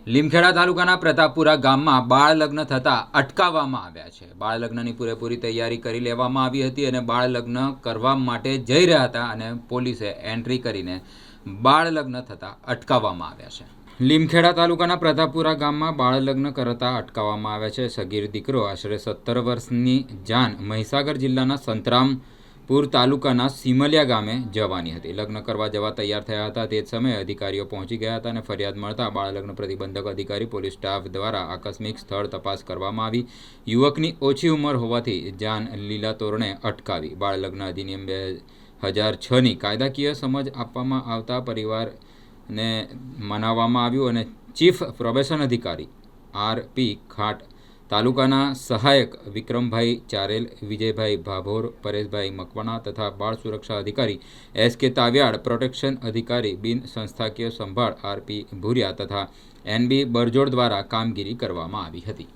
લીમખેડા તાલુકાના પ્રતાપપુરા ગામમાં બાળ લગ્ન થતાં અટકાવવામાં આવ્યા છે। બાળ લગ્નની પૂરેપૂરી તૈયારી કરી લેવામાં આવી હતી અને બાળ લગ્ન કરવા માટે જઈ રહ્યા હતા અને પોલીસે એન્ટ્રી કરીને બાળ લગ્ન થતાં અટકાવવામાં આવ્યા છે। લીમખેડા તાલુકાના પ્રતાપપુરા ગામમાં બાળ લગ્ન કરતા અટકાવવામાં આવ્યા છે। સગીર દીકરો આશરે 17 વર્ષની જાન મહીસાગર જિલ્લાના સંતરામપુર તાલુકાના સિમલિયા ગામે જવાની હતી। લગ્ન કરવા જવા તૈયાર થયા હતા તે જ સમયે અધિકારીઓ પહોંચી ગયા હતા અને ફરિયાદ મળતા બાળ લગ્ન પ્રતિબંધક અધિકારી પોલીસ સ્ટાફ દ્વારા આકસ્મિક સ્થળ તપાસ કરવામાં આવી। યુવકની ઓછી ઉંમર હોવાથી જાન લીલા તોરણે અટકાવી બાળ લગ્ન અધિનિયમ 2006ની કાયદાકીય સમજ આપવામાં આવતા પરિવારને મનાવવામાં આવ્યું અને ચીફ પ્રોબેશન અધિકારી આર.પી. ખાટ, તાલુકાના સહાયક વિક્રમભાઈ ચારેલ, વિજયભાઈ ભાભોર, પરેશભાઈ મકવાણા તથા બાળ સુરક્ષા અધિકારી એસ.કે. તાવિયાડ, પ્રોટેક્શન અધિકારી બિન સંસ્થાકીય સંભાળ આર.પી. ભુરિયા તથા એન.બી. બરજોડ દ્વારા કામગીરી કરવામાં આવી હતી।